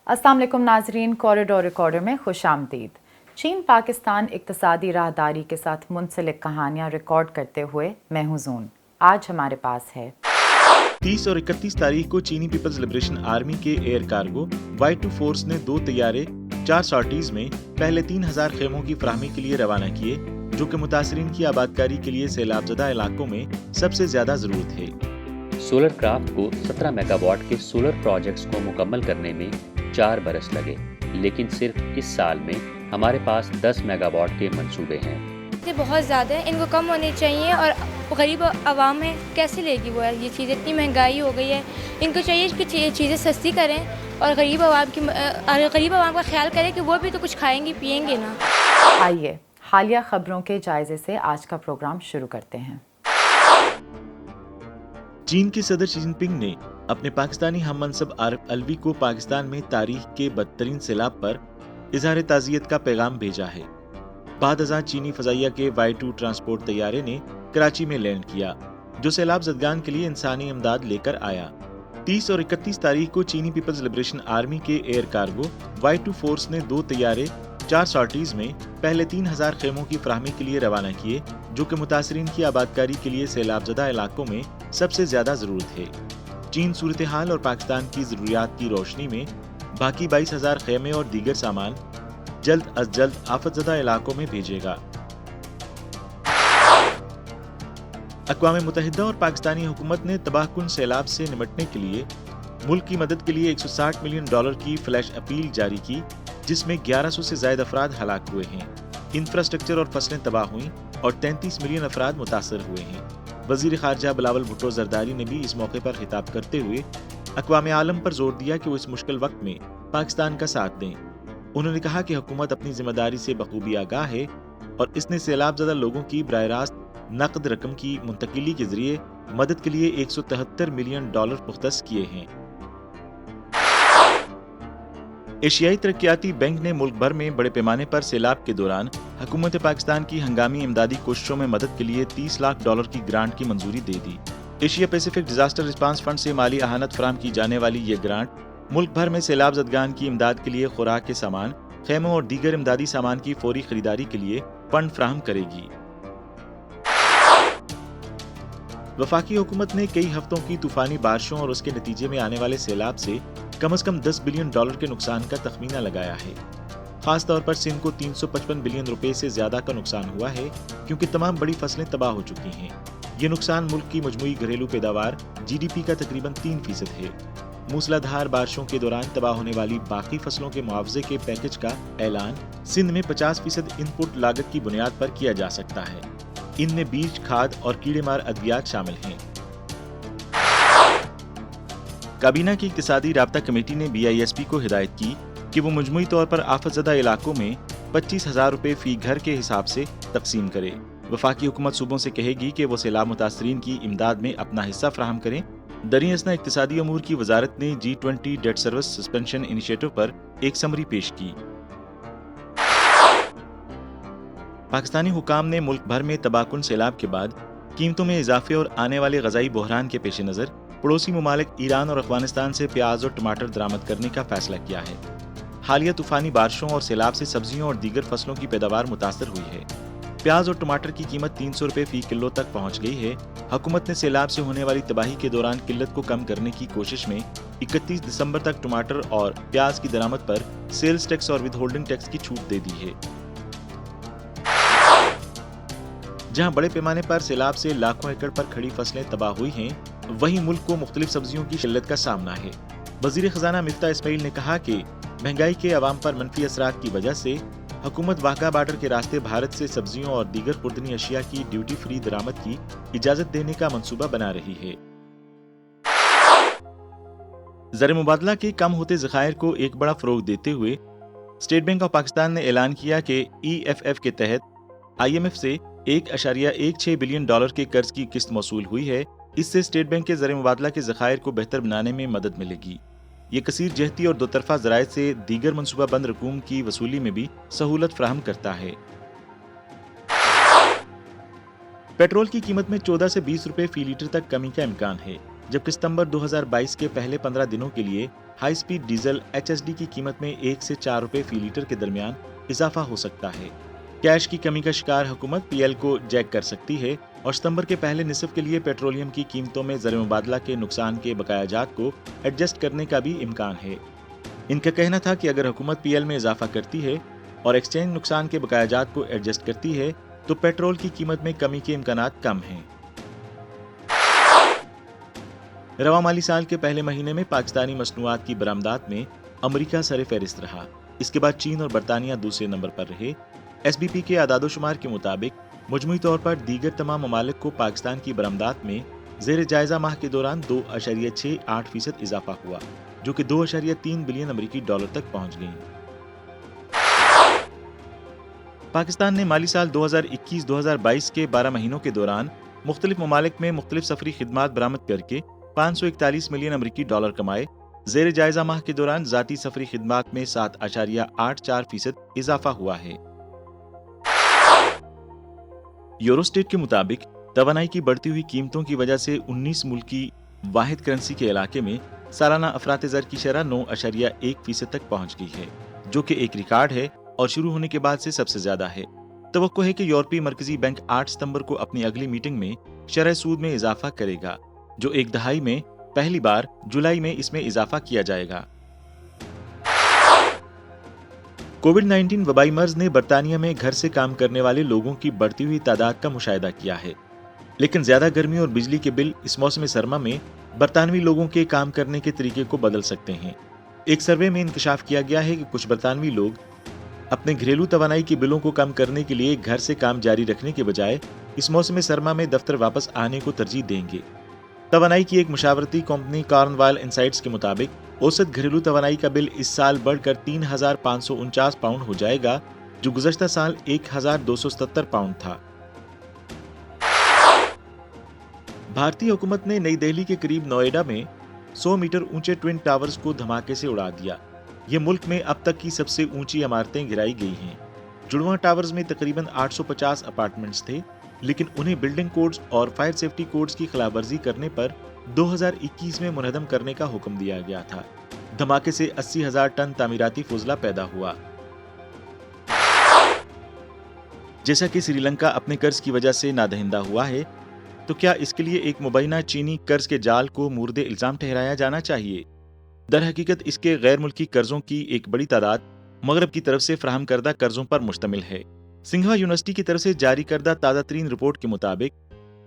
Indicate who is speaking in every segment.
Speaker 1: अस्सलाम वालेकुम नाजरीन, कॉरिडोर रिकॉर्डर में खुश आमदीद। चीन पाकिस्तान इक्तसादी राहदारी के साथ मुंसलिक कहानियाँ रिकॉर्ड करते हुए मैं हूँ जून। आज हमारे पास है
Speaker 2: 30 और 31 तारीख को चीनी पीपल्स लिबरेशन आर्मी के एयर कार्गो Y2 फोर्स ने 2 तैयारे 4 सॉर्टीज में पहले 3000 खेमों की फराहमी के लिए रवाना किए, जो कि मुतासरीन की आबादकारी के लिए सैलाबजदा इलाकों में सबसे ज्यादा जरूरत है।
Speaker 3: सोलर क्राफ्ट को 17 मेगावाट के सोलर प्रोजेक्ट्स को मुकम्मल करने में 4 बरस लगे, लेकिन सिर्फ इस साल में हमारे पास 10 मेगावाट के मंसूबे हैं।
Speaker 4: ये बहुत ज़्यादा है, इनको कम होने चाहिए और गरीब आवाम में कैसे लेगी वो ये चीज़, इतनी महंगाई हो गई है। इनको चाहिए कि चीज़ें सस्ती करें और गरीब आवाम का ख्याल करें कि वो भी तो कुछ खाएंगे पिएंगे ना।
Speaker 1: आइए हालिया खबरों के जायजे से आज का प्रोग्राम शुरू करते हैं।
Speaker 2: चीन के सदर शी जिनपिंग ने अपने पाकिस्तानी हम मनसब आरिफ अलवी को पाकिस्तान में तारीख के बदतरीन सैलाब पर इजहार ताज़ियत का पैगाम भेजा है। बाद अज़ां चीनी फ़ज़ाइया के Y2 ट्रांसपोर्ट तैयारे ने कराची में लैंड किया, जो सैलाब ज़दगान के लिए इंसानी इमदाद लेकर आया। 30 और 31 तारीख को चीनी पीपल्स लिबरेशन आर्मी के एयर कार्गो Y2 फोर्स ने 2 तैयारे 4 सॉर्टीज में पहले 3000 खेमों की फराहमी के लिए रवाना किए, जो कि मुतासरीन की आबादकारी के लिए सैलाबजदा इलाकों में सबसे ज्यादा जरूरत है। चीन सूरत हाल और पाकिस्तान की जरूरियात की रोशनी में बाकी 22,000 खेमे और दीगर सामान जल्द अज जल्द आफतजदा इलाकों में भेजेगा। अक़वाम मुत्तहिदा और पाकिस्तानी हुकूमत ने तबाहकुन सैलाब से निपटने के लिए मुल्क की मदद के लिए $160 मिलियन की फ्लैश अपील जारी की, जिसमें 1100 से ज्यादा अफराद हलाक हुए हैं। इंफ्रास्ट्रक्चर और फसलें तबाह हुई और 33 मिलियन अफराद मुतासर हुए हैं। वज़ीर ख़ारजा बिलावल भुट्टो ज़रदारी ने भी इस मौके पर खिताब करते हुए अक़वाम आलम पर जोर दिया कि वो इस मुश्किल वक्त में पाकिस्तान का साथ दें। उन्होंने कहा कि हुकूमत अपनी जिम्मेदारी से बखूबी आगाह है और इसने सैलाबज़दा लोगों की बराह रास्त नकद रकम की मुंतकिली के जरिए मदद के लिए $173 मिलियन मुख्तस किए हैं। एशियाई तरक्याती बैंक ने मुल्क भर में बड़े पैमाने पर सैलाब के दौरान हुकूमत पाकिस्तान की हंगामी इमदादी कोशिशों में मदद के लिए $30 लाख की ग्रांट की मंजूरी दे दी। Asia Pacific disaster response fund से माली अहानत फराहम की जाने वाली ये ग्रांट मुल्क भर में सैलाब ज़दगान की इमदाद के लिए खुराक के सामान, खेमों और दीगर इमदादी सामान की फौरी खरीदारी के लिए फंड फराहम करेगी। वफाकी हुकूमत ने कई हफ्तों की तूफानी बारिशों और उसके नतीजे में आने वाले सैलाब से कम $10 बिलियन के नुकसान का तखमीना लगाया है। खास तौर पर सिंध को $355 बिलियन से ज्यादा का नुकसान हुआ है, क्योंकि तमाम बड़ी फसलें तबाह हो चुकी हैं। ये नुकसान मुल्क की मजमूई घरेलू पैदावार GDP का तकरीबन 3% है। मूसलाधार बारिशों के दौरान तबाह होने वाली बाकी फसलों के मुआवजे के पैकेज का ऐलान सिंध में 50% इनपुट लागत की बुनियाद पर किया जा सकता है। इनमें बीज, खाद और कीड़े मार अद्वियात शामिल हैं। काबीना की इक्तिसादी राब्ता कमेटी ने BISP को हिदायत की कि वो मजमूई तौर पर आफतज़दा इलाकों में 25,000 रुपए फी घर के हिसाब से तकसीम करे। वफाकी हुकूमत सूबों से कहेगी कि वो सैलाब मुतासरीन की इमदाद में अपना हिस्सा फराहम करें। दरी असना इक्तिसादी अमूर की वजारत ने G20 debt service suspension initiative पर एक समरी पेश की। पाकिस्तानी हुकाम ने मुल्क भर में तबाहकुन सैलाब के बाद कीमतों में इजाफे और आने वाले गजाई बहरान के पेश नज़र पड़ोसी ममालिक ईरान और अफगानिस्तान से प्याज और टमाटर दरामद करने का फैसला किया है। हालिया तूफानी बारिशों और सैलाब से सब्जियों और दीगर फसलों की पैदावार मुतासर हुई है। प्याज और टमाटर की कीमत 300 रुपए फी किलो तक पहुंच गई है। हुकूमत ने सैलाब से होने वाली तबाही के दौरान किल्लत को कम करने की कोशिश में 31 दिसंबर तक टमाटर और प्याज की दरामद पर सेल्स टैक्स और विदहोल्डिंग टैक्स की छूट दे दी है। जहां बड़े पैमाने पर सैलाब से लाखों एकड़ पर खड़ी फसलें तबाह हुई हैं, वहीं मुल्क को मुख्तलिफ सब्जियों की किल्लत का सामना है। वजीर खजाना मिफ्ता इस्माइल ने कहा कि महंगाई के अवाम पर मनफी असरात की वजह से हुकूमत वाघा बॉर्डर के रास्ते भारत से सब्जियों और दीगर खुर्दनी अशिया की ड्यूटी फ्री दरामद की इजाजत देने का मंसूबा बना रही है। ज़र मुबादला के कम होते ज़खायर को एक बड़ा फरोग देते हुए स्टेट बैंक ऑफ पाकिस्तान ने ऐलान किया कि EFF के तहत IMF से $1.16 बिलियन के कर्ज की किस्त मौसूल हुई है। इससे स्टेट बैंक के ज़र मुबादला के ज़खायर को बेहतर बनाने में मदद मिलेगी। ये कसीर जहती और दो तरफा ज़राए से दीगर मनसूबा बंद रकूम की वसूली में भी सहूलत फराहम करता है। पेट्रोल की कीमत में 14 से 20 रुपए फी लीटर तक कमी का इम्कान है, जबकि सितंबर 2022 के पहले 15 दिनों के लिए हाई स्पीड डीजल HSD की कीमत में 1 से 4 रुपए फी लीटर के दरमियान इजाफा हो सकता है। कैश की कमी का शिकार हुकूमत PL को जैक कर सकती है और सितंबर के पहले निसफ के लिए पेट्रोलियम की कीमतों में ज़र मुबादला के नुकसान के बकायाजात को एडजस्ट करने का भी इम्कान है। इनका कहना था कि अगर हुकूमत PL में इजाफा करती है और एक्सचेंज नुकसान के बकायाजात को एडजस्ट करती है तो पेट्रोल की कीमत में कमी के इम्कानात कम हैं। रवा माली साल के पहले महीने में पाकिस्तानी मसनूआत की बरामदात में अमरीका सर फहरिस्त रहा। इसके बाद चीन और बरतानिया दूसरे नंबर पर रहे। SBP के आदादोशुमार के मुताबिक मजमूई तौर पर दीगर तमाम ममालिक को पाकिस्तान की बरामदात में ज़ेर जायज़ा माह के दौरान 2.68% इजाफा हुआ, जो कि 2.3 बिलियन अमरीकी डॉलर तक पहुंच गई। पाकिस्तान ने माली साल 2021-2022 के 12 महीनों के दौरान मुख्तलिफ ममालिक में मुख्तलिफ सफरी खिदमात बरामद करके 541 मिलियन अमरीकी डॉलर कमाए। ज़ेर जायज़ा माह के दौरान ज़ाती सफरी खिदमात में 7.84% इजाफा हुआ है। यूरोस्टेट के मुताबिक तवानाई की बढ़ती हुई कीमतों की वजह से 19 मुल्की वाहिद करेंसी के इलाके में सालाना अफरात ज़र की शरह 9.1% तक पहुंच गई है, जो कि एक रिकॉर्ड है और शुरू होने के बाद से सबसे ज्यादा है। तवक्को है कि यूरोपीय मरकजी बैंक 8 सितंबर को अपनी अगली मीटिंग में शरह सूद में इजाफा करेगा, जो एक दहाई में पहली बार जुलाई में इसमें इजाफा किया जाएगा। कोविड-19 वबाई मर्ज ने बरतानिया में घर से काम करने वाले लोगों की बढ़ती हुई तादाद का मुशाहिदा किया है, लेकिन ज्यादा गर्मी और बिजली के बिल इस मौसम सरमा में बरतानवी लोगों के काम करने के तरीके को बदल सकते हैं। एक सर्वे में इंकशाफ किया गया है कि कुछ बरतानवी लोग अपने घरेलू तवानाई के बिलों को कम करने के लिए घर से काम जारी रखने के बजाय इस मौसम सरमा में दफ्तर वापस आने को तरजीह देंगे। तवानाई की एक मुशावरती कंपनी कार्नवाल इनसाइट्स के मुताबिक औसत घरेलू तवानाई का बिल इस साल बढ़कर 3,549 पाउंड हो जाएगा, जो गुज़श्ता साल 1,277 पाउंड था। भारतीय हुकूमत ने नई दिल्ली के करीब नोएडा में 100 मीटर ऊंचे ट्विन टावर्स को धमाके से उड़ा दिया। ये मुल्क में अब तक की सबसे ऊंची इमारतें गिराई गई हैं। जुड़वा टावर्स में तकरीबन 850 अपार्टमेंट्स थे, लेकिन उन्हें बिल्डिंग कोड्स और फायर सेफ्टी कोड्स की खिलाफवर्जी करने पर 2021 में मुनहदम करने का हुक्म दिया गया था। धमाके से 80,000 टन तामीराती फुजला पैदा हुआ। जैसा कि श्रीलंका अपने कर्ज की वजह से नादहिंदा हुआ है, तो क्या इसके लिए एक मुबैना चीनी कर्ज के जाल को मुर्दे इल्जाम ठहराया जाना चाहिए? दर हकीकत इसके गैर मुल्की कर्जों की एक बड़ी तादाद मगरब की तरफ से फराहम करदा कर्जों पर मुश्तमिल है। सिंघवा यूनिवर्सिटी की तरफ से जारी करदा ताज़ा तरीन रिपोर्ट के मुताबिक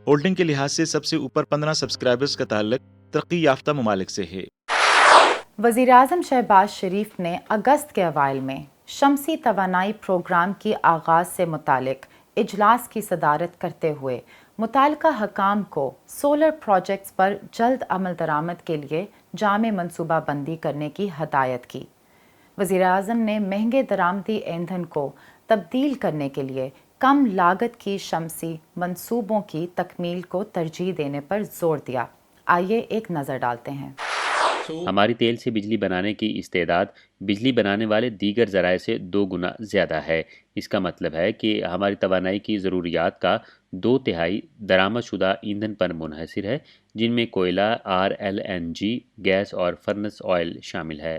Speaker 2: होल्डिंग के लिहाज से सबसे ऊपर 15 सब्सक्राइबर्स का ताल्लुक तरक्की याफ्ता ममालिक से है।
Speaker 1: वज़ीर-ए-आज़म शहबाज शरीफ ने अगस्त के अवाइल में शमसी तवानाई प्रोग्राम की आगाज़ से मुतालिक इजलास की सदारत करते हुए मुताल्लिका हकाम को सोलर प्रोजेक्ट्स पर जल्द अमल दरामद के लिए जामे मनसूबा बंदी करने की हदायत की। वज़ीर-ए-आज़म ने महंगे दरामदी ईंधन को तब्दील करने के लिए कम लागत की शमसी मंसूबों की तकमील को तरजीह देने पर जोर दिया। आइए एक नज़र डालते हैं।
Speaker 3: हमारी तेल से बिजली बनाने की इस्तेदाद बिजली बनाने वाले दीगर ज़राए से 2 गुना ज़्यादा है। इसका मतलब है कि हमारी तवानाई की ज़रूरियात का 2/3 दरामदशुदा ईंधन पर मुनहसर है, जिनमें कोयला, RLNG, गैस और फर्नेस ऑयल शामिल है।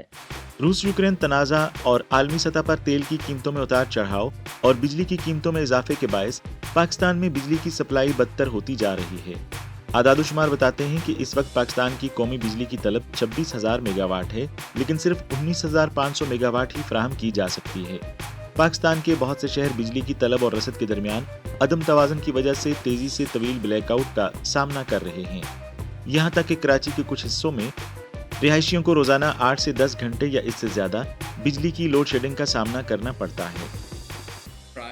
Speaker 2: रूस यूक्रेन तनाज़ा और आलमी सतह पर तेल की कीमतों में उतार चढ़ाव और बिजली की कीमतों में इजाफे के बायस पाकिस्तान में बिजली की सप्लाई बदतर होती जा रही है। आदादोशुमार बताते हैं कि इस वक्त पाकिस्तान की कौमी बिजली की तलब 26,000 मेगावाट है, लेकिन सिर्फ 19,500 मेगावाट ही फराहम की जा सकती है। पाकिस्तान के बहुत से शहर बिजली की तलब और रसद के दरमियान अदम तवाज़ुन की वजह से तेजी से तवील ब्लैकआउट का सामना कर रहे हैं। यहाँ तक कि कराची के कुछ हिस्सों में रिहायशियों को रोजाना 8 से 10 घंटे या इससे ज्यादा बिजली की लोड शेडिंग का सामना करना पड़ता है।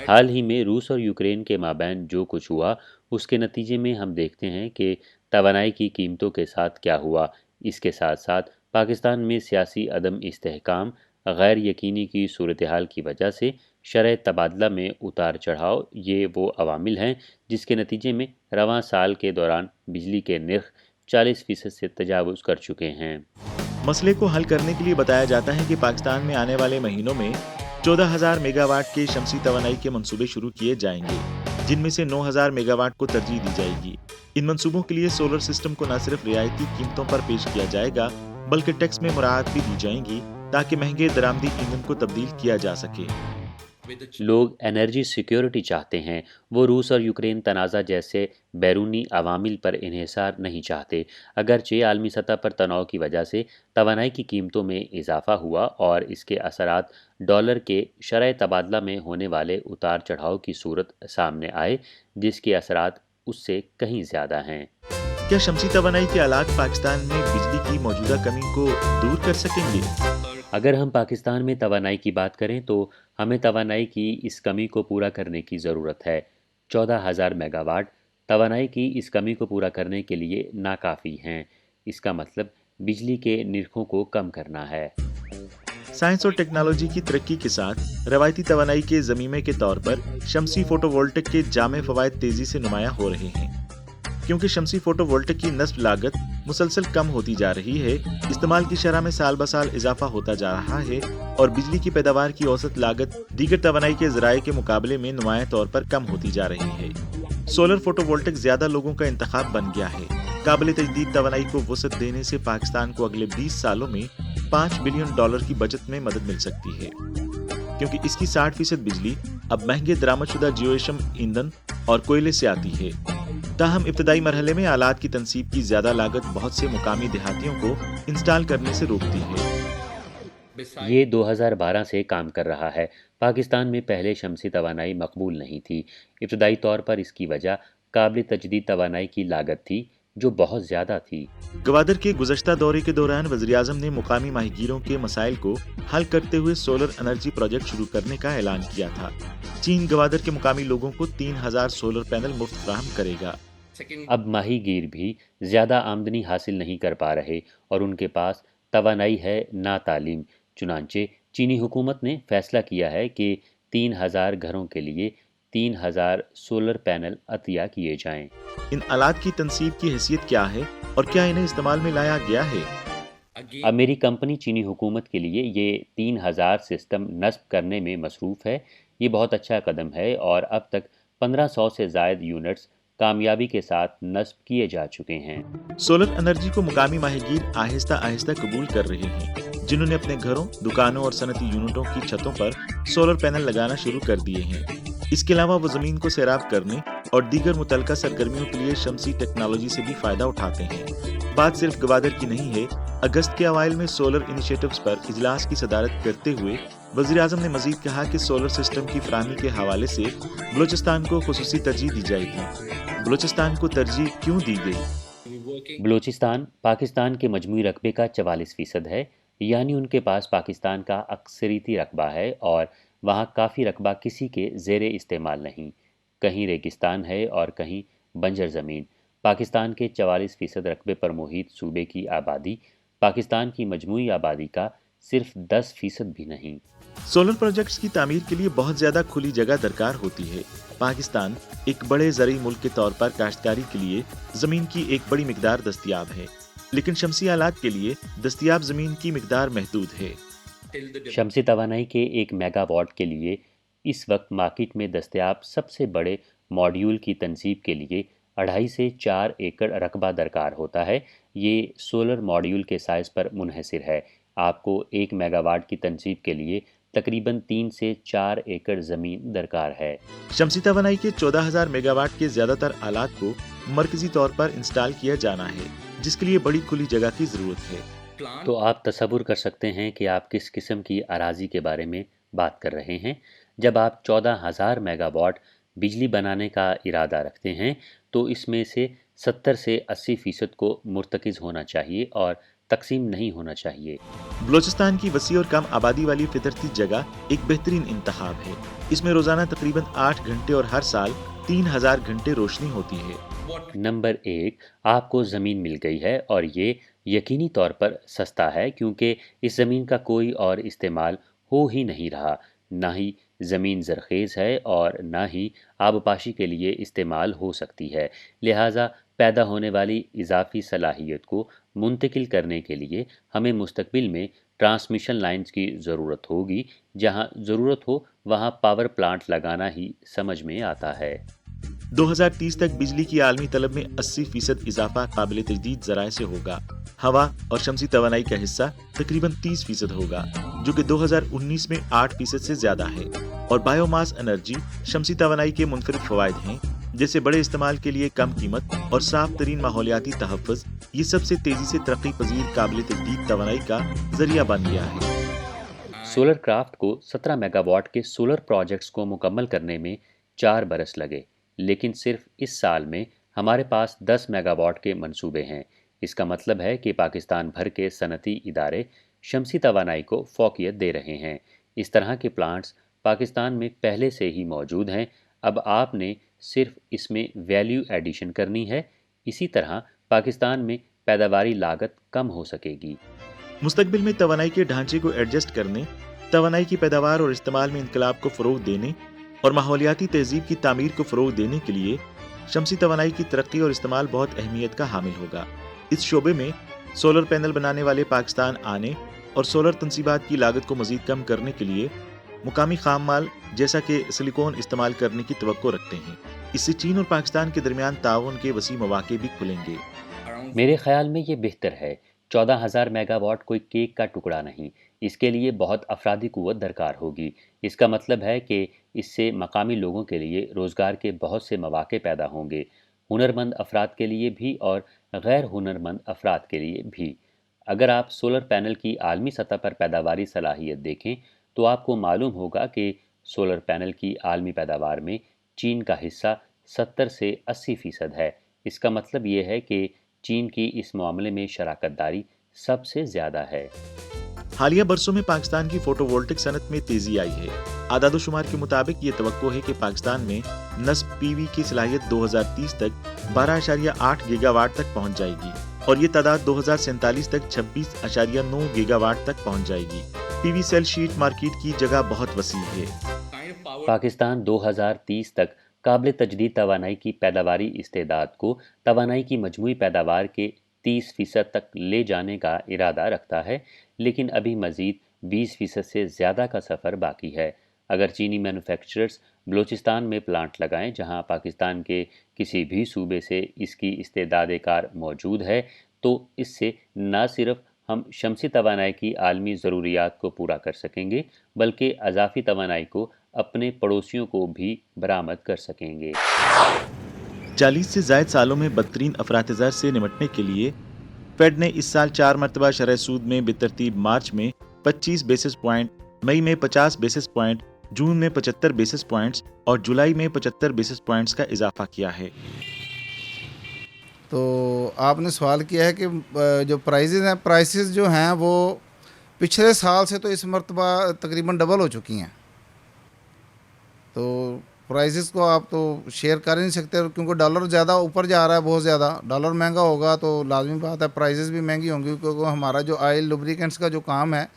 Speaker 3: हाल ही में रूस और यूक्रेन के माबैन जो कुछ हुआ, उसके नतीजे में हम देखते हैं कि तवानाई की कीमतों के साथ क्या हुआ। इसके साथ साथ पाकिस्तान में सियासी अदम इस्तेहकाम, गैर यकीनी की सूरत हाल की वजह से शरह तबादला में उतार चढ़ाव, ये वो अवामिल हैं जिसके नतीजे में रवां साल के दौरान बिजली के निर्ख 40% से तजावुज़ कर चुके हैं।
Speaker 2: मसले को हल करने के लिए बताया जाता है कि पाकिस्तान में आने वाले महीनों में 14,000 मेगावाट के शमसी तवानाई के मंसूबे शुरू किए जाएंगे, जिनमें से 9,000 मेगावाट को तरजीह दी जाएगी। इन मंसूबों के लिए सोलर सिस्टम को न सिर्फ रियायती कीमतों पर पेश किया जाएगा, बल्कि टैक्स में मुराद भी दी जाएंगी ताकि महंगे दरामदी ईंधन को तब्दील किया जा सके।
Speaker 3: लोग एनर्जी सिक्योरिटी चाहते हैं, वो रूस और यूक्रेन तनाज़ा जैसे बैरूनी अवामिल पर इन्हिसार नहीं चाहते। अगरचे आलमी सतह पर तनाव की वजह से तवानाई की कीमतों में इजाफा हुआ और इसके असरात डॉलर के शरह तबादला में होने वाले उतार चढ़ाव की सूरत सामने आए, जिसके असरात उससे कहीं ज़्यादा हैं।
Speaker 2: क्या शमसी तवानाई के आलात पाकिस्तान में बिजली की मौजूदा कमी को दूर कर सकेंगे?
Speaker 3: अगर हम पाकिस्तान में तवानाई की बात करें तो हमें तवानाई की इस कमी को पूरा करने की ज़रूरत है। 14,000 मेगावाट तवानाई की इस कमी को पूरा करने के लिए नाकाफ़ी हैं। इसका मतलब बिजली के निरखों को कम करना है।
Speaker 2: साइंस और टेक्नोलॉजी की तरक्की के साथ रवायती तवानाई के ज़मीमे के तौर पर शमसी फोटोवोल्टिक के जामे फ़वाइद तेज़ी से नुमायां हो रहे हैं। क्योंकि शमसी फोटोवोल्टिक की नस्ब लागत मुसलसल कम होती जा रही है, इस्तेमाल की शरह में साल ब साल इजाफा होता जा रहा है और बिजली की पैदावार की औसत लागत दीगर तवानाई के ज़राए के मुकाबले में नुमायां तौर पर कम होती जा रही है। सोलर फोटोवोल्टिक ज़्यादा लोगों का इंतखाब बन गया है। काबिल तजदीद तवानाई को वसअत देने से पाकिस्तान को अगले 20 सालों में $5 बिलियन की बचत में मदद मिल सकती है, क्योंकि इसकी 60% बिजली अब महंगे दरामदशुदा जियोएशम ईंधन और कोयले से आती है। ताहम इब्तदाई मरहले में आलात की तनसीब की ज्यादा लागत बहुत से मुकामी देहातियों को इंस्टॉल करने से रोकती है।
Speaker 3: ये 2012 से काम कर रहा है। पाकिस्तान में पहले शमसी तवानाई मकबूल नहीं थी। इब्तदाई तौर पर इसकी वजह काबिल तजदीद तवानाई की लागत थी, जो बहुत ज़्यादा थी।
Speaker 2: गवादर के गुज़श्ता दौरे के दौरान वज़ीर-ए-आज़म ने मुकामी माहीगीरों के मसाइल को हल करते हुए सोलर एनर्जी प्रोजेक्ट शुरू करने का ऐलान किया था। चीन गवादर के मुकामी लोगों को 3,000 सोलर पैनल मुफ्त फराहम करेगा।
Speaker 3: अब माहीगीर भी ज़्यादा आमदनी हासिल नहीं कर पा रहे और उनके पास तवानाई है ना तालीम। चुनांचे चीनी हुकूमत ने फैसला किया है कि 3,000 घरों के लिए 3,000 सोलर पैनल अतिया किए जाएं।
Speaker 2: इन आलात की तनसीब की हैसियत क्या है और क्या इन्हें इस्तेमाल में लाया गया है?
Speaker 3: अब मेरी कंपनी चीनी हुकूमत के लिए ये 3,000 सिस्टम नस्ब करने में मसरूफ़ है। ये बहुत अच्छा कदम है और अब तक 1,500 से ज़ायद यूनिट्स कामयाबी के साथ नस्ब किए जा चुके हैं।
Speaker 2: सोलर एनर्जी को मुकामी माहीगीर आहिस्ता आहिस्ता कबूल कर रहे हैं, जिन्होंने अपने घरों, दुकानों और सनती यूनिटों की छतों पर सोलर पैनल लगाना शुरू कर दिए हैं। इसके अलावा वो ज़मीन को सैराब करने और दीगर मुतल्लिका सरगर्मियों के लिए शमसी टेक्नोलॉजी से भी फ़ायदा उठाते हैं। बात सिर्फ गवादर की नहीं है। अगस्त के अवाइल में सोलर इनिशिएटिव्स पर इजलास की सदारत करते हुए वज़ीर-ए-आज़म ने मज़ीद कहा कि सोलर सिस्टम की फराहमी के हवाले से बलूचिस्तान को खुसूसी तरजीह दी जाएगी। बलूचिस्तान को तरजीह क्यों दी गई?
Speaker 3: बलूचिस्तान पाकिस्तान के मजमूई रकबे का 44% है, यानी उनके पास पाकिस्तान का अक्सरीती रकबा है और वहाँ काफ़ी रकबा किसी के ज़ेरे इस्तेमाल नहीं। कहीं रेगिस्तान है और कहीं बंजर ज़मीन। पाकिस्तान के 44% रकबे पर मुहित सूबे की आबादी पाकिस्तान की मजमूई आबादी का सिर्फ 10% भी नहीं।
Speaker 2: सोलर प्रोजेक्ट्स की तामीर के लिए बहुत ज़्यादा खुली जगह दरकार होती है। पाकिस्तान एक बड़े ज़रई मुल्क के तौर पर काश्तकारी के लिए ज़मीन की एक बड़ी मिकदार दस्तियाब है, लेकिन शमसी आलात के लिए दस्तियाब ज़मीन की मिकदार महदूद है।
Speaker 3: शमसी तवानाई के 1 मेगावाट के लिए इस वक्त मार्केट में दस्तयाब सबसे बड़े मॉड्यूल की तनसीब के लिए 2.5 से 4 एकड़ रकबा दरकार होता है। ये सोलर मॉड्यूल के साइज़ पर मुनहसिर है। आपको 1 मेगावाट की तनसीब के लिए तकरीबन 3 से 4 एकड़ ज़मीन दरकार है।
Speaker 2: शमसी तवानाई के 14,000 मेगावाट के ज़्यादातर आलात को मरकजी तौर पर इंस्टॉल किया जाना है, जिसके लिए बड़ी खुली जगह की ज़रूरत है।
Speaker 3: तो आप तसव्वुर कर सकते हैं कि आप किस किस्म की अराजी के बारे में बात कर रहे हैं। जब आप 14,000 मेगावाट बिजली बनाने का इरादा रखते हैं तो इसमें से 70 से 80% को मुर्तकिज़ होना चाहिए और तकसीम नहीं होना चाहिए।
Speaker 2: बलूचिस्तान की वसी और कम आबादी वाली फितरती जगह एक बेहतरीन इंतखाब है। इसमें रोजाना तकरीबन 8 घंटे और हर साल 3,000 घंटे रोशनी होती है।
Speaker 3: नंबर 1, आपको ज़मीन मिल गई है और ये यकीनी तौर पर सस्ता है, क्योंकि इस ज़मीन का कोई और इस्तेमाल हो ही नहीं रहा। ना ही ज़मीन ज़रखेज़ है और ना ही आबपाशी के लिए इस्तेमाल हो सकती है। लिहाजा पैदा होने वाली इजाफी सलाहियत को मुंतकिल करने के लिए हमें मुस्तकबिल में ट्रांसमिशन लाइन्स की ज़रूरत होगी। जहाँ ज़रूरत हो वहाँ पावर प्लांट लगाना ही समझ में आता है।
Speaker 2: 2030 तक बिजली की आलमी तलब में 80% इजाफा काबिल तजदीद ज़राए से होगा। हवा और शमसी तवानाई का हिस्सा तकरीबन 30% होगा, जो कि 2019 में 8% से ज्यादा है। और बायोमास एनर्जी शमसी तवानाई के मुनफरिद फवायद हैं, जैसे बड़े इस्तेमाल के लिए कम कीमत और साफ तरीन माहौलियाती तहफ़्फ़ुज़। ये सबसे तेजी से तरक्की पजीर काबिल तजदीद तवानाई का जरिया बन गया है।
Speaker 3: सोलर क्राफ्ट को 17 मेगावाट के सोलर प्रोजेक्ट्स को मुकम्मल करने में 4 बरस लगे, लेकिन सिर्फ इस साल में हमारे पास 10 मेगावाट के मंसूबे हैं। इसका मतलब है कि पाकिस्तान भर के सनती इदारे शमसी तवानाई को फ़ौक़ियत दे रहे हैं। इस तरह के प्लांट्स पाकिस्तान में पहले से ही मौजूद हैं, अब आपने सिर्फ इसमें वैल्यू एडिशन करनी है। इसी तरह पाकिस्तान में पैदावारी लागत कम हो सकेगी।
Speaker 2: मुस्तकबिल में तवानाई के ढांचे को एडजस्ट करने, तवानाई की पैदावार और इस्तेमाल में इनकलाब को फ़रोग़ देने और माहौलियाती तहज़ीब की तामीर को फ़रोग़ देने के लिए शमसी तवानाई की तरक्की और इस्तेमाल बहुत अहमियत का हामिल होगा। इस शोबे में सोलर पैनल बनाने वाले पाकिस्तान आने और सोलर तनसीबात की लागत को मज़ीद कम करने के लिए मुकामी खाम माल जैसा कि सिलिकॉन इस्तेमाल करने की तवक्को रखते हैं। इससे चीन और पाकिस्तान के दरमियान ताउन के वसी मौक़े भी खुलेंगे।
Speaker 3: मेरे ख्याल में ये बेहतर है। 14,000 मेगावाट कोई केक का टुकड़ा नहीं, इसके लिए बहुत अफरादी क़ुव्वत दरकार होगी। इसका मतलब है कि इससे मकामी लोगों के लिए रोज़गार के बहुत से मौक़े पैदा होंगे, हुनरमंद अफराद के लिए भी और गैर हुनरमंद अफराद के लिए भी। अगर आप सोलर पैनल की आलमी सतह पर पैदावारी सलाहियत देखें तो आपको मालूम होगा कि सोलर पैनल की आलमी पैदावार में चीन का हिस्सा 70 से 80% है। इसका मतलब ये है कि चीन की इस मामले में शराकतदारी सबसे ज़्यादा है।
Speaker 2: हालिया बरसों में पाकिस्तान की फोटोवोल्टिक सनत में तेजी आई है। आदादोशुमार के मुताबिक ये तवक्को है कि पाकिस्तान में नस्ब पीवी की सलाहियत 2030 तक 12.8 गीगावाट तक पहुंच जाएगी और ये तादाद 2047 तक 26.9 गीगावाट तक पहुंच जाएगी। पीवी सेल शीट मार्केट की जगह बहुत वसी है।
Speaker 3: पाकिस्तान 2030 तक काबिल तजदीद तवानाई की पैदावारी इस्तेदाद को तवानाई की मजमूई पैदावार के 30% तक ले जाने का इरादा रखता है, लेकिन अभी मज़ीद 20% से ज़्यादा का सफ़र बाकी है। अगर चीनी मैन्युफैक्चरर्स बलूचिस्तान में प्लांट लगाएं, जहां पाकिस्तान के किसी भी सूबे से इसकी इस्तेदाद कार मौजूद है, तो इससे न सिर्फ हम शमसी तवानाई की आलमी ज़रूरियात को पूरा कर सकेंगे, बल्कि अज़ाफ़ी तवानाई को अपने पड़ोसियों को भी बरामद कर सकेंगे।
Speaker 2: 40 से ज़ायद सालों में बदतरीन अफरात-ए-ज़र से निमटने के लिए फेड ने इस साल 4 मरतबा शरह सूद में बेतरतीब मार्च में 25 बेसिस पॉइंट, मई में 50 बेसिस पॉइंट, जून में 75 बेसिस पॉइंट्स और जुलाई में 75 बेसिस पॉइंट्स का इजाफा किया है।
Speaker 5: तो आपने सवाल किया है कि जो प्राइसेस जो हैं वो पिछले साल से तो इस मरतबा तकरीबन डबल हो चुकी हैं। तो प्राइसेस को आप तो शेयर कर ही नहीं सकते, क्योंकि डॉलर ज़्यादा ऊपर जा रहा है, बहुत ज़्यादा डॉलर महंगा होगा तो लाजमी बात है प्राइसेस भी महंगी होंगी, क्योंकि हमारा जो ऑयल लुब्रिकेंट्स का जो काम है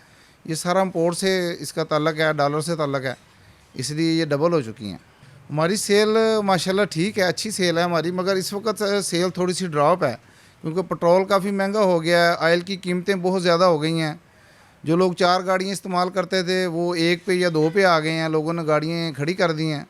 Speaker 5: ये सारा इम्पोर्ट से इसका ताल्लुक़ है, डॉलर से ताल्लुक़ है, इसलिए ये डबल हो चुकी हैं। हमारी सेल माशाल्लाह ठीक है, अच्छी सेल है हमारी, मगर इस वक्त सेल थोड़ी सी ड्रॉप है क्योंकि पेट्रोल काफ़ी महंगा हो गया है, ऑयल की कीमतें बहुत ज़्यादा हो गई हैं। जो लोग 4 गाड़ियाँ इस्तेमाल करते थे वो 1 पे या 2 पे आ गए हैं, लोगों ने गाड़ियाँ खड़ी कर दी हैं।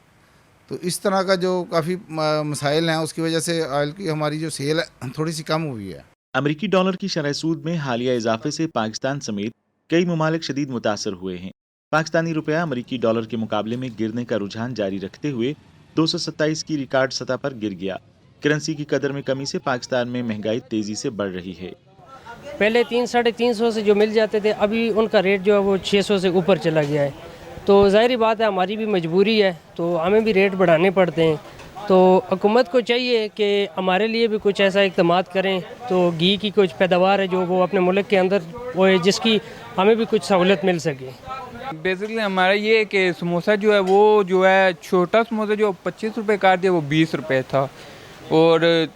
Speaker 5: तो इस तरह का जो काफ़ी मसाइल हैं, उसकी वजह से ऑयल की हमारी जो सेल है थोड़ी सी कम हुई है।
Speaker 2: अमरीकी डॉलर की शरह सूद में हालिया इजाफे से पाकिस्तान समेत कई ममालिक शदीद मुतासर हुए हैं। पाकिस्तानी रुपया अमरीकी डॉलर के मुकाबले में गिरने का रुझान जारी रखते हुए 227 की रिकॉर्ड सतह पर गिर गया। करेंसी की कदर में कमी से पाकिस्तान में महंगाई तेजी से बढ़ रही है।
Speaker 6: पहले 300-350 से जो मिल जाते थे, अभी उनका रेट जो है वो 600 से ऊपर चला गया है। तो ज़ाहिर बात है हमारी भी मजबूरी है, तो हमें भी रेट बढ़ाने पड़ते हैं। तो हुकूमत को चाहिए कि हमारे लिए भी कुछ ऐसा इक़दाम करें, तो घी की कुछ पैदावार है जो वो अपने मुल्क के अंदर वो है, जिसकी हमें भी कुछ सहूलत मिल सके।
Speaker 7: बेसिकली हमारा ये है कि समोसा जो है वो जो है छोटा समोसा जो 25 रुपये का दिया वो 20 रुपये था, और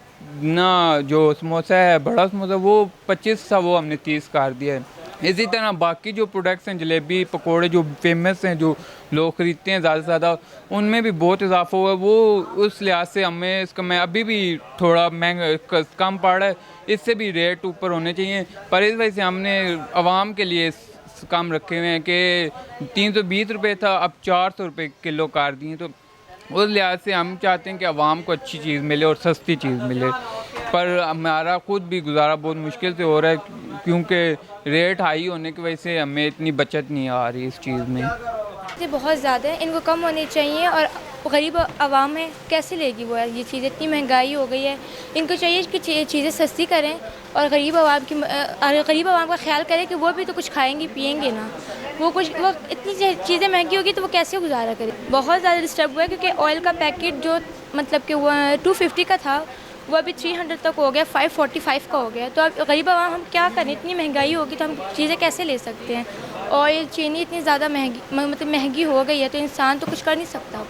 Speaker 7: ना जो समोसा है बड़ा समोसा वो 25 था, वो हमने 30 कर दिया है। इसी तरह बाकी जो प्रोडक्ट्स हैं, जलेबी पकोड़े जो फेमस हैं, जो लोग ख़रीदते हैं ज़्यादा से ज़्यादा, उनमें भी बहुत इजाफा हुआ है। वो उस लिहाज से हमें इसका मैं अभी भी थोड़ा महंगा कम पड़ रहा है, इससे भी रेट ऊपर होने चाहिए। पर इस वजह से हमने आवाम के लिए कम रखे हुए हैं कि 320 रुपये था, अब 400 रुपये किलो कर दिए। तो उस लिहाज से हम चाहते हैं कि आवाम को अच्छी चीज़ मिले और सस्ती चीज़ मिले, पर हमारा खुद भी गुजारा बहुत मुश्किल से हो रहा है क्योंकि रेट हाई होने की वजह से हमें इतनी बचत नहीं आ रही इस चीज़ में।
Speaker 4: ये बहुत ज़्यादा है, इनको कम होनी चाहिए। और गरीब आवाम है, कैसे लेगी वो ये चीज़, इतनी महंगाई हो गई है। इनको चाहिए कि चीज़ें सस्ती करें और गरीब आवाम का ख्याल करें कि वो भी तो कुछ खाएंगे पिएंगे ना। वो इतनी चीज़ें महंगी होगी तो वो कैसे गुजारा करें। बहुत ज़्यादा डिस्टर्ब हुआ है क्योंकि ऑयल का पैकेट जो मतलब कि वो 250 का था वो अभी 300 तक हो गया, 545 का हो गया। तो अब गरीब आवाम हम क्या करें, इतनी महंगाई होगी तो हम चीज़ें कैसे ले सकते हैं। ऑयल चीनी इतनी ज़्यादा महंगी हो गई है तो इंसान तो कुछ कर नहीं सकता।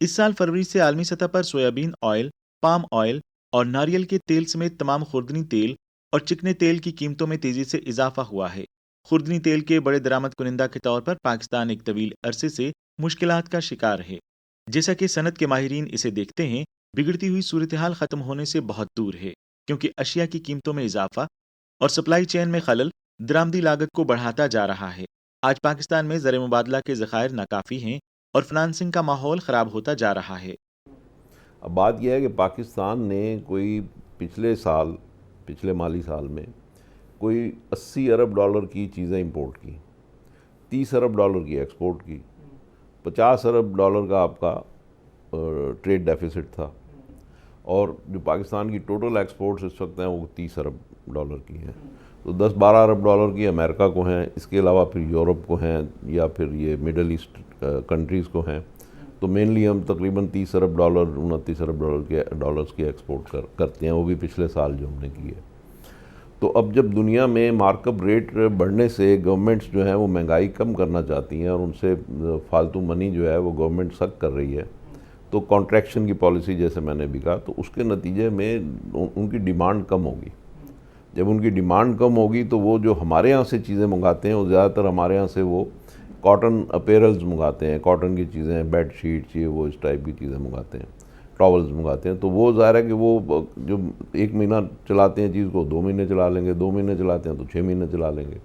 Speaker 2: इस साल फरवरी से आलमी सतह पर सोयाबीन ऑयल, पाम ऑयल और नारियल के तेल समेत तमाम खुर्दनी तेल और चिकने तेल की कीमतों में तेजी से इजाफा हुआ है। खुर्दनी तेल के बड़े दरामद कुनिंदा के तौर पर पाकिस्तान एक तवील अरसे से मुश्किलात का शिकार है। जैसा कि सनत के माहिरीन इसे देखते हैं, बिगड़ती हुई सूरत हाल खत्म होने से बहुत दूर है, क्योंकि अशिया की कीमतों में इजाफा और सप्लाई चेन में खलल दरामदी लागत को बढ़ाता जा रहा है। आज पाकिस्तान में ज़र मुबादला के ज़खायर नाकाफ़ी हैं और फाइनेंसिंग का माहौल ख़राब होता जा रहा है।
Speaker 8: अब बात यह है कि पाकिस्तान ने कोई पिछले माली साल में कोई 80 अरब डॉलर की चीज़ें इंपोर्ट की, 30 अरब डॉलर की एक्सपोर्ट की, 50 अरब डॉलर का आपका ट्रेड डेफिसिट था, और जो पाकिस्तान की टोटल एक्सपोर्ट्स इस वक्त हैं वो 30 अरब डॉलर की हैं। तो 10-12 अरब डॉलर की अमेरिका को हैं, इसके अलावा फिर यूरोप को हैं या फिर ये मिडल ईस्ट कंट्रीज़ को हैं। तो मेनली हम तकरीबन 30 अरब डॉलर 29 अरब डॉलर्स की एक्सपोर्ट करते हैं, वो भी पिछले साल जो हमने की है। तो अब जब दुनिया में मार्कअप रेट बढ़ने से गवर्नमेंट्स जो हैं वो महंगाई कम करना चाहती हैं और उनसे फालतू मनी जो है वो गवर्नमेंट सक कर रही है, तो कॉन्ट्रैक्शन की पॉलिसी जैसे मैंने भी कहा, तो उसके नतीजे में उनकी डिमांड कम होगी। जब उनकी डिमांड कम होगी तो वो जो हमारे यहाँ से चीज़ें मंगाते हैं वो ज़्यादातर हमारे यहाँ से वो कॉटन अपैरल्स मंगाते हैं, कॉटन की चीज़ें, बेड शीट्स, ये वो इस टाइप की चीज़ें मंगाते हैं, टॉवल्स मंगाते हैं। तो वो ज़ाहिर है कि वो जो 1 महीना चलाते हैं चीज़ को 2 महीने चला लेंगे, 2 महीने चलाते हैं तो 6 महीने चला लेंगे।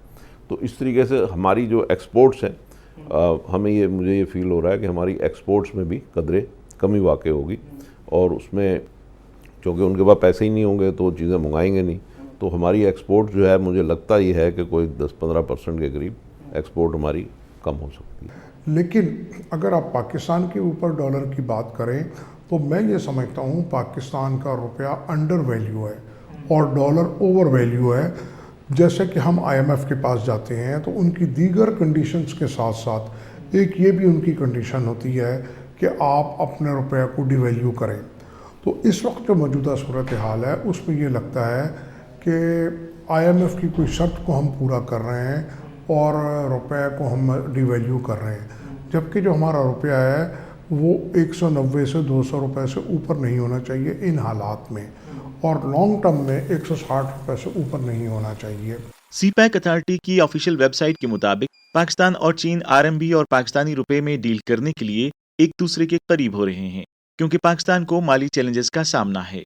Speaker 8: तो इस तरीके से हमारी जो एक्सपोर्ट्स हैं, मुझे ये फील हो रहा है कि हमारी एक्सपोर्ट्स में भी कदरे कमी वाक़ई होगी, और उसमें चूँकि उनके पास पैसे ही नहीं होंगे तो चीज़ें मंगाएंगे नहीं, तो हमारी एक्सपोर्ट जो है मुझे लगता ये है कि कोई 10-15% के करीब एक्सपोर्ट हमारी कम हो सकती है।
Speaker 9: लेकिन अगर आप पाकिस्तान के ऊपर डॉलर की बात करें तो मैं ये समझता हूँ पाकिस्तान का रुपया अंडर वैल्यू है और डॉलर ओवर वैल्यू है। जैसे कि हम IMF के पास जाते हैं तो उनकी दीगर कंडीशंस के साथ साथ एक ये भी उनकी कंडीशन होती है कि आप अपने रुपये को डिवैल्यू करें। तो इस वक्त जो मौजूदा सूरत हाल है उसमें ये लगता है कि IMF की कोई शर्त को हम पूरा कर रहे हैं और रुपये को हम डिवैल्यू कर रहे हैं, जबकि जो हमारा रुपया है वो 190 से 200 रुपये से ऊपर नहीं होना चाहिए इन हालात में, और लॉन्ग टर्म में 160 रुपये से ऊपर नहीं होना चाहिए।
Speaker 2: सीपैक अथॉरिटी की ऑफिशियल वेबसाइट के मुताबिक पाकिस्तान और चीन RMB और पाकिस्तानी रुपए में डील करने के लिए एक दूसरे के करीब हो रहे हैं, क्योंकि पाकिस्तान को माली चैलेंजेस का सामना है।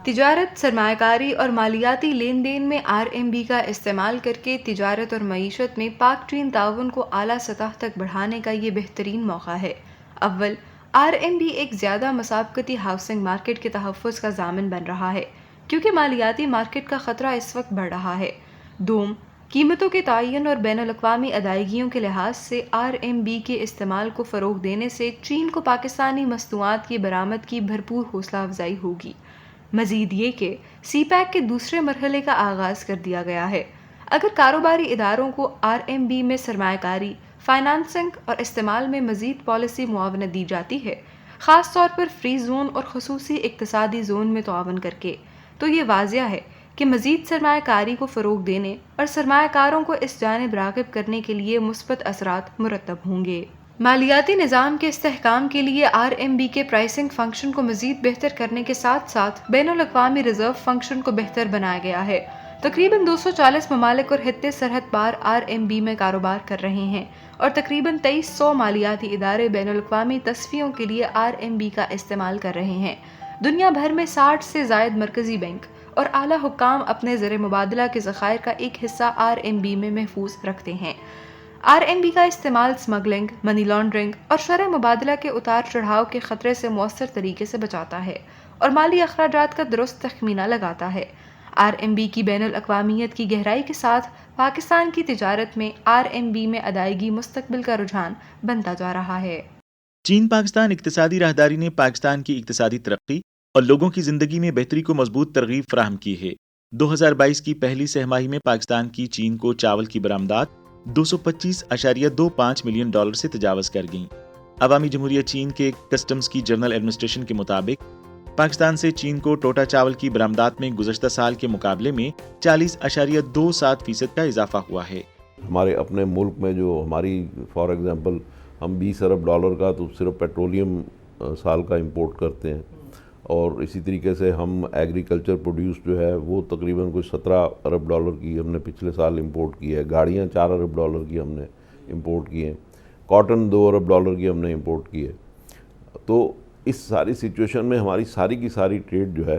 Speaker 10: तिजारत, सरमायाकारी और मालियाती लेन देन में RMB का इस्तेमाल करके तिजारत और मईशत में पाक चीन ताउन को आला सतह तक बढ़ाने का ये बेहतरीन मौका है। अव्वल, RMB एक ज़्यादा मसाबकती हाउसिंग मार्केट के तहफ़्फ़ुज़ का ज़ामिन बन रहा है क्योंकि मालियाती मार्केट का ख़तरा इस वक्त बढ़ रहा है। दूम, कीमतों के तयन और बैनुल-अक़वामी अदायगियों के लिहाज से RMB के इस्तेमाल को फ़रोग़ देने से चीन को पाकिस्तानी मस्तूआत की बरामद की भरपूर हौसला अफजाई होगी। मज़ीद ये कि सीपैक के दूसरे मरहले का आगाज़ कर दिया गया है। अगर कारोबारी इदारों को RMB में सरमायाकारी, फाइनेंसिंग और इस्तेमाल में मज़ीद पॉलिसी मुआवनत दी जाती है, ख़ास तौर पर फ्री जोन और ख़ुसूसी इक़्तिसादी जोन में तावन करके, तो ये वाज़िया है कि मज़ीद सरमायाकारी को फ़रोग़ देने और सरमायाकारों को इस जानिब राग़िब करने के लिए मुस्बत असरात मुरतब होंगे। मालियाती निज़ाम के इस्तेहकाम के लिए RMB के प्राइसिंग फंक्शन को मज़ीद बेहतर करने के साथ साथ बैनुल-अक़वामी रिज़र्व फंक्शन को बेहतर बनाया गया है। तकरीबन 240 ममालिक और हित्ते सरहद पार RMB में कारोबार कर रहे हैं और तकरीबन 2300 मालियाती इदारे बैनुल-अक़वामी तस्फ़ियों के लिए RMB का इस्तेमाल कर रहे हैं। दुनिया भर में 60 से ज़ायद मरकज़ी बैंक और आला हुक्काम अपने ज़र मुबादला के ज़खायर का एक हिस्सा RMB में महफूज रखते हैं। RMB का इस्तेमाल स्मगलिंग, मनी लॉन्ड्रिंग और शरह मुबादला के उतार चढ़ाव के ख़तरे से मौसर तरीके से बचाता है और माली अखराजात का दुरुस्त तखमीना लगाता है। RMB की बैनुल अक़वामियत की गहराई के साथ पाकिस्तान की तिजारत में RMB में अदायगी मुस्तकबिल का रुझान बनता जा रहा है।
Speaker 2: चीन पाकिस्तान इक्तिसादी राहदारी ने पाकिस्तान की इक्तिसादी तरक्की और लोगों की ज़िंदगी में बेहतरी को मजबूत तरगीब फराहम की है। 2022 की पहली सहमाही में पाकिस्तान की चीन को चावल की बरामदात $225.25 मिलियन से तजावज़ कर गईं। अवामी जमहूरियत चीन के कस्टम्स की जनरल एडमिनिस्ट्रेशन के मुताबिक पाकिस्तान से चीन को टोटा चावल की बरामदात में गुज़श्ता साल के मुकाबले में 40.27% का इजाफा हुआ है।
Speaker 8: हमारे अपने मुल्क में जो हमारी फॉर एग्ज़ाम्पल हम $20 अरब का तो सिर्फ पेट्रोलियम साल का इंपोर्ट करते हैं, और इसी तरीके से हम एग्रीकल्चर प्रोड्यूस जो है वो तकरीबन कोई $17 अरब की हमने पिछले साल इंपोर्ट की है। गाड़ियाँ $4 अरब की हमने इंपोर्ट की हैं। कॉटन $2 अरब की हमने इंपोर्ट की है। तो इस सारी सिचुएशन में हमारी सारी की सारी ट्रेड जो है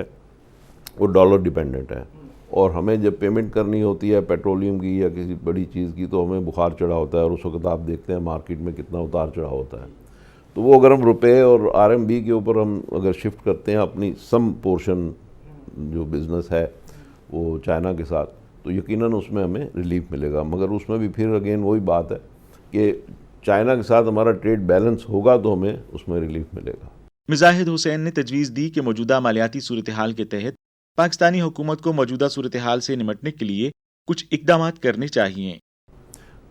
Speaker 8: वो डॉलर डिपेंडेंट है, और हमें जब पेमेंट करनी होती है पेट्रोलियम की या किसी बड़ी चीज़ की तो हमें बुखार चढ़ा होता है, और उस वक्त आप देखते हैं मार्केट में कितना उतार चढ़ाव होता है। तो वो अगर हम रुपए और RMB के ऊपर हम अगर शिफ्ट करते हैं अपनी सम पोर्शन जो बिज़नेस है वो चाइना के साथ, तो यकीनन उसमें हमें रिलीफ मिलेगा। मगर उसमें भी फिर अगेन वही बात है कि चाइना के साथ हमारा ट्रेड बैलेंस होगा तो हमें उसमें रिलीफ मिलेगा।
Speaker 2: मुजाहिद हुसैन ने तजवीज़ दी कि मौजूदा मालियाती सूरत हाल के तहत पाकिस्तानी हुकूमत को मौजूदा सूरत हाल से निमटने के लिए कुछ इक़दामात करने चाहिए।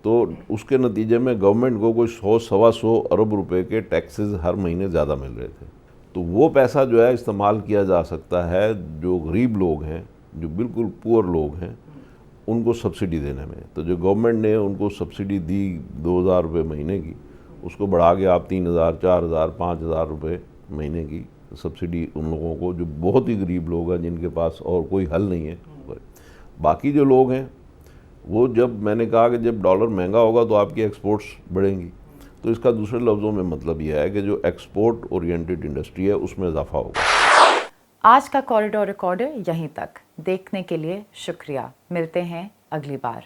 Speaker 8: तो उसके नतीजे में गवर्नमेंट को कोई 100-125 अरब रुपए के टैक्सेस हर महीने ज़्यादा मिल रहे थे, तो वो पैसा जो है इस्तेमाल किया जा सकता है जो गरीब लोग हैं, जो बिल्कुल पुअर लोग हैं, उनको सब्सिडी देने में। तो जो गवर्नमेंट ने उनको सब्सिडी दी 2,000 रुपये महीने की, उसको बढ़ा के आप 3,000, 4,000, 5,000 रुपये महीने की सब्सिडी उन लोगों को जो बहुत ही गरीब लोग हैं जिनके पास और कोई हल नहीं है। बाकी जो लोग हैं वो, जब मैंने कहा कि जब डॉलर महंगा होगा तो आपकी एक्सपोर्ट्स बढ़ेंगी, तो इसका दूसरे लफ्ज़ों में मतलब यह है कि जो एक्सपोर्ट ओरिएंटेड इंडस्ट्री है उसमें इजाफा होगा।
Speaker 1: आज का कॉरिडोर रिकॉर्डर यहीं तक। देखने के लिए शुक्रिया। मिलते हैं अगली बार।